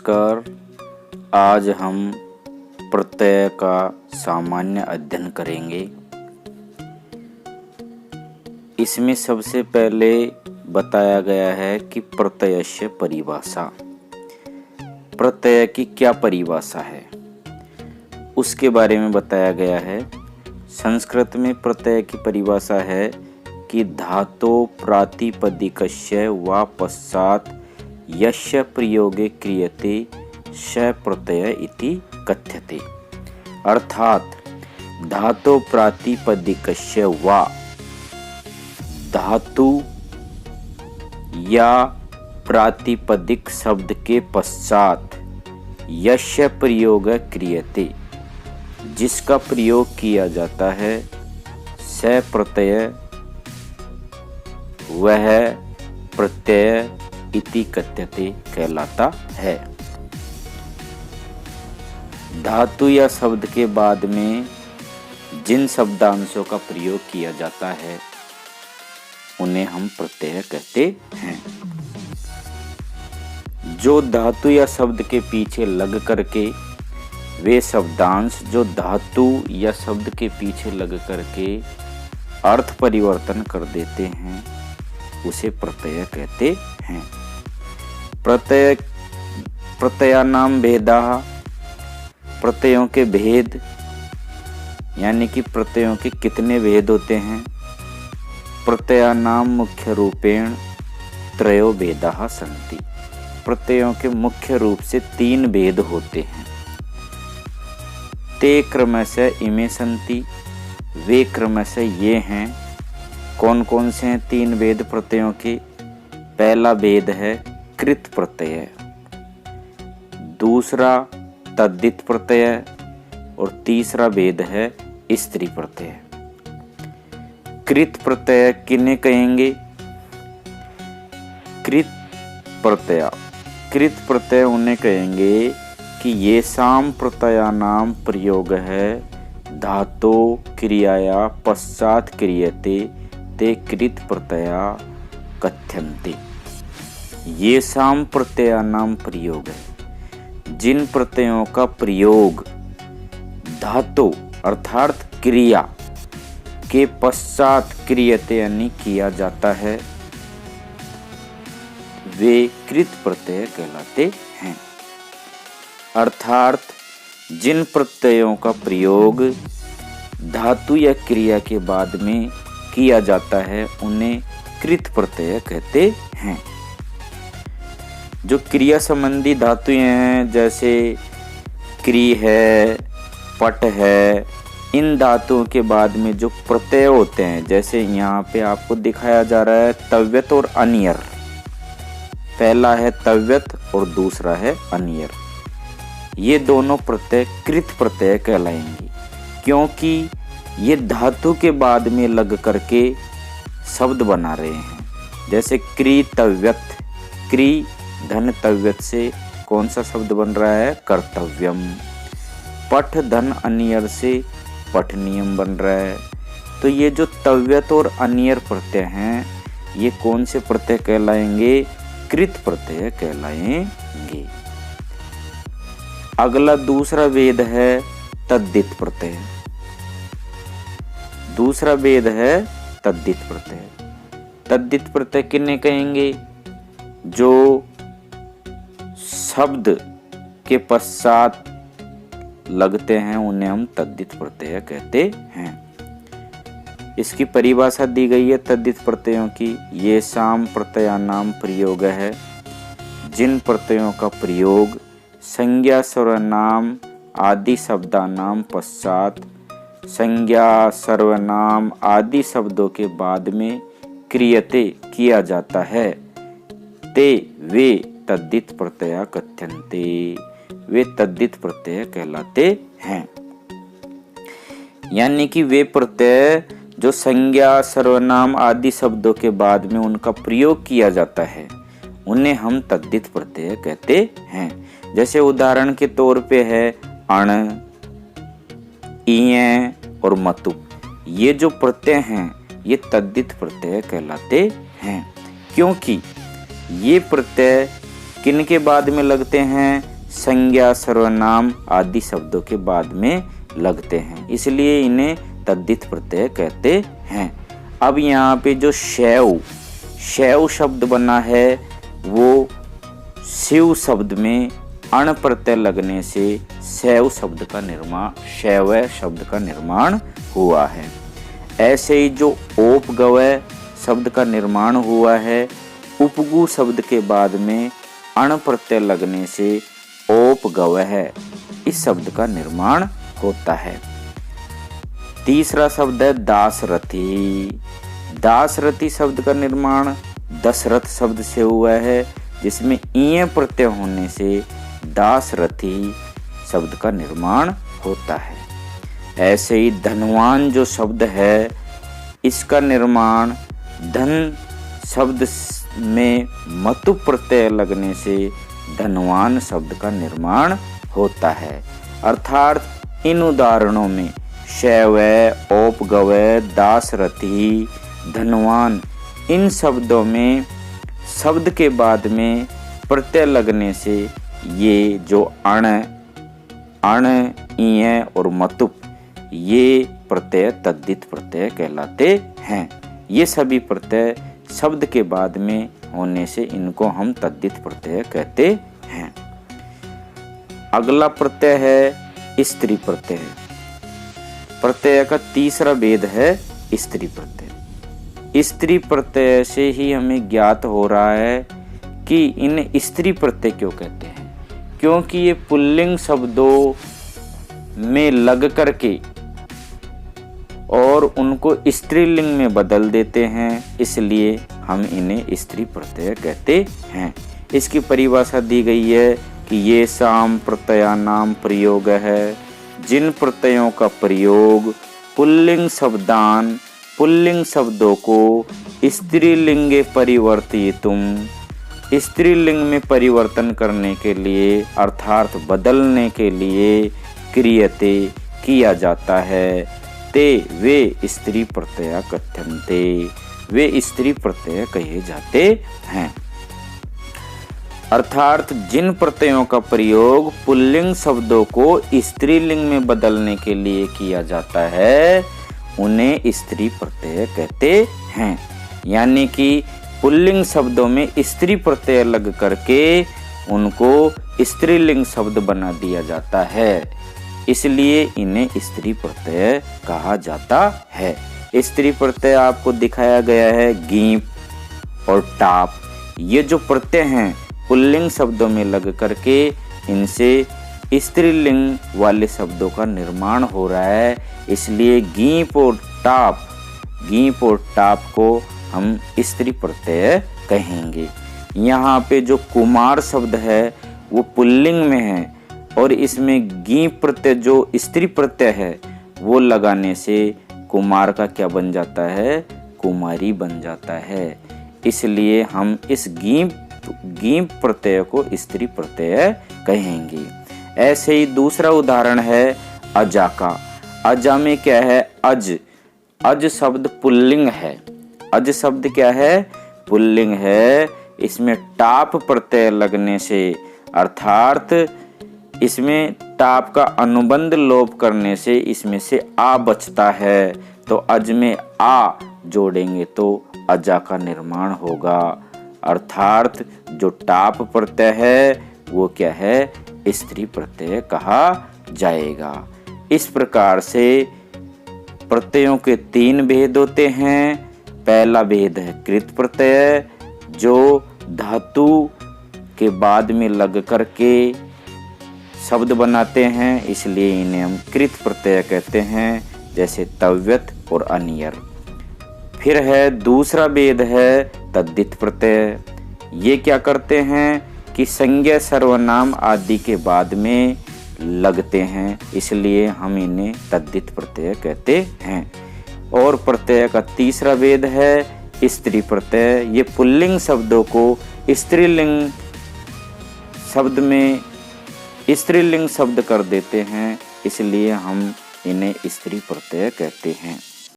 नमस्कार। आज हम प्रत्यय का सामान्य अध्ययन करेंगे। इसमें सबसे पहले बताया गया है कि प्रत्ययस्य परिभाषा, प्रत्यय की क्या परिभाषा है उसके बारे में बताया गया है। संस्कृत में प्रत्यय की परिभाषा है कि धातो प्रातिपदिकस्य वा पश्चात् यस्य प्रयोगे क्रियते स प्रत्यय इति कथ्यते। अर्थात धातु प्रातिपदिकस्य वा, धातु या प्रातिपदिक शब्द के पश्चात यस्य प्रयोग क्रियते, जिसका प्रयोग किया जाता है, स प्रत्यय वह प्रत्यय इति कथ्यते कहलाता है। धातु या शब्द के बाद में जिन शब्दांशों का प्रयोग किया जाता है उन्हें हम प्रत्यय कहते हैं। जो धातु या शब्द के पीछे लग करके, वे शब्दांश जो धातु या शब्द के पीछे लग करके अर्थ परिवर्तन कर देते हैं उसे प्रत्यय कहते हैं। प्रत्ययानाम भेदाः, प्रत्ययों के भेद, यानी कि प्रत्ययों के कितने भेद होते हैं। प्रत्ययानाम मुख्य रूपेण त्रयो भेदाः सन्ति, प्रत्ययों के मुख्य रूप से 3 भेद होते हैं। ते क्रमशः इमे सन्ति, वे क्रमशः ये हैं। कौन कौन से हैं 3 भेद प्रत्ययों के? पहला भेद है कृत प्रत्यय, दूसरा तद्धित प्रत्यय और तीसरा भेद है स्त्री प्रत्यय। कृत प्रत्यय किन्हें कहेंगे? कृत प्रत्यय उन्हें कहेंगे कि ये साम प्रत्ययानाम प्रयोग है धातो क्रियाया पश्चात क्रियते ते कृत प्रत्यया कथ्यन्ते। ये साम प्रत्ययानाम प्रयोग है, जिन प्रत्ययों का प्रयोग धातु अर्थात क्रिया के पश्चात क्रियते यानी किया जाता है, वे कृत प्रत्यय कहलाते हैं। अर्थात जिन प्रत्ययों का प्रयोग धातु या क्रिया के बाद में किया जाता है उन्हें कृत प्रत्यय कहते हैं। जो क्रिया संबंधी धातुएं हैं, जैसे क्री है, पट है, इन धातुओं के बाद में जो प्रत्यय होते हैं, जैसे यहाँ पे आपको दिखाया जा रहा है तव्यत और अनियर। पहला है तव्यत और दूसरा है अनियर। ये दोनों प्रत्यय कृत प्रत्यय कहलाएंगे, क्योंकि ये धातु के बाद में लग करके शब्द बना रहे हैं। जैसे क्री तव्यत, क्री धन तव्यत से कौन सा शब्द बन रहा है? कर्तव्यम। पठ धन अनियर से पठनीयम बन रहा है। तो ये जो तव्यत और अनियर प्रत्यय हैं, ये कौन से प्रत्यय कहलाएंगे? कृत प्रत्यय कहलाएंगे। अगला दूसरा भेद है तद्धित प्रत्यय। दूसरा भेद है तद्धित प्रत्यय। तद्धित प्रत्यय किन्हें कहेंगे? जो शब्द के पश्चात लगते हैं उन्हें हम तद्धित प्रत्यय कहते हैं। इसकी परिभाषा दी गई है तद्धित प्रत्ययों की। ये साम प्रत्ययानाम प्रयोग है, जिन प्रत्ययों का प्रयोग संज्ञा सर्वनाम आदि शब्दानाम पश्चात, संज्ञा सर्वनाम आदि शब्दों के बाद में क्रियते किया जाता है, ते वे तद्धित प्रत्यय कथ्यन्ते, वे तद्धित प्रत्यय कहलाते हैं। यानी कि वे प्रत्यय जो संज्ञा सर्वनाम आदि शब्दों के बाद में उनका प्रयोग किया जाता है उन्हें हम तद्धित प्रत्यय कहते हैं। जैसे उदाहरण के तौर पे है अण, इयं और मतु। ये जो प्रत्यय हैं ये तद्धित प्रत्यय कहलाते हैं, क्योंकि ये प्रत्यय किन के बाद में लगते हैं? संज्ञा सर्वनाम आदि शब्दों के बाद में लगते हैं, इसलिए इन्हें तद्धित प्रत्यय कहते हैं। अब यहाँ पे जो शैव शब्द बना है वो शिव शब्द में अण प्रत्यय लगने से शैव शब्द का निर्माण हुआ है। ऐसे ही जो औपगवय शब्द का निर्माण हुआ है, उपगु शब्द के बाद में अण प्रत्यय लगने से औपगवय इस शब्द का निर्माण होता है। तीसरा शब्द है दासरथी। दासरथी शब्द का निर्माण दशरथ शब्द से हुआ है, जिसमें ईय प्रत्यय होने से दासरथी शब्द का निर्माण होता है। ऐसे ही धनवान जो शब्द है, इसका निर्माण धन शब्द में मतु प्रत्यय लगने से धनवान शब्द का निर्माण होता है। अर्थात इन उदाहरणों में शैवय, औपगवय, दासरथी, धनवान, इन शब्दों में शब्द के बाद में प्रत्यय लगने से ये जो अण, ईय और मतुप, ये प्रत्यय तद्धित प्रत्यय कहलाते हैं। ये सभी प्रत्यय शब्द के बाद में होने से इनको हम तद्धित प्रत्यय कहते हैं। अगला प्रत्यय है स्त्री प्रत्यय। प्रत्यय का तीसरा भेद है स्त्री प्रत्यय। स्त्री प्रत्यय से ही हमें ज्ञात हो रहा है कि इन्हें स्त्री प्रत्यय क्यों कहते हैं, क्योंकि ये पुल्लिंग शब्दों में लग करके और उनको स्त्रीलिंग में बदल देते हैं, इसलिए हम इन्हें स्त्री प्रत्यय कहते हैं। इसकी परिभाषा दी गई है कि ये साम प्रत्ययानाम प्रयोग है, जिन प्रत्ययों का प्रयोग पुल्लिंग शब्दों को स्त्रीलिंगे परिवर्तितुम, स्त्रीलिंग में परिवर्तन करने के लिए अर्थात बदलने के लिए क्रियते किया जाता है, ते वे स्त्री प्रत्यय कथ्यन्ते, वे स्त्री प्रत्यय कहे जाते हैं। अर्थात जिन प्रत्ययों का प्रयोग पुल्लिंग शब्दों को स्त्रीलिंग में बदलने के लिए किया जाता है, उन्हें स्त्री प्रत्यय कहते हैं। यानी कि पुल्लिंग शब्दों में स्त्री प्रत्यय लग करके उनको स्त्रीलिंग शब्द बना दिया जाता है, इसलिए इन्हें स्त्री प्रत्यय कहा जाता है। स्त्री प्रत्यय आपको दिखाया गया है गीप और टाप। ये जो प्रत्यय हैं पुल्लिंग शब्दों में लग करके इनसे स्त्रीलिंग वाले शब्दों का निर्माण हो रहा है, इसलिए गीप और टाप को हम स्त्री प्रत्यय कहेंगे। यहाँ पे जो कुमार शब्द है वो पुल्लिंग में है और इसमें गीप प्रत्यय जो स्त्री प्रत्यय है वो लगाने से कुमार का क्या बन जाता है, कुमारी बन जाता है, इसलिए हम इस गीप प्रत्यय को स्त्री प्रत्यय कहेंगे। ऐसे ही दूसरा उदाहरण है अजा का। अजा में क्या है, अज शब्द पुल्लिंग है। अज शब्द क्या है, पुल्लिंग है। इसमें टाप प्रत्यय लगने से अर्थात इसमें टाप का अनुबंध लोप करने से इसमें से आ बचता है, तो अज में आ जोड़ेंगे तो अजा का निर्माण होगा। अर्थात जो टाप प्रत्यय है वो क्या है, स्त्री प्रत्यय कहा जाएगा। इस प्रकार से प्रत्ययों के 3 भेद होते हैं। पहला भेद है कृत प्रत्यय, जो धातु के बाद में लग करके शब्द बनाते हैं, इसलिए इन्हें हम कृत प्रत्यय कहते हैं, जैसे तव्यत और अनियर। फिर है दूसरा भेद है तद्धित प्रत्यय। ये क्या करते हैं कि संज्ञा सर्वनाम आदि के बाद में लगते हैं, इसलिए हम इन्हें तद्धित प्रत्यय कहते हैं। और प्रत्यय का तीसरा भेद है स्त्री प्रत्यय। ये पुल्लिंग शब्दों को स्त्रीलिंग शब्द कर देते हैं, इसलिए हम इन्हें स्त्री प्रत्यय कहते हैं।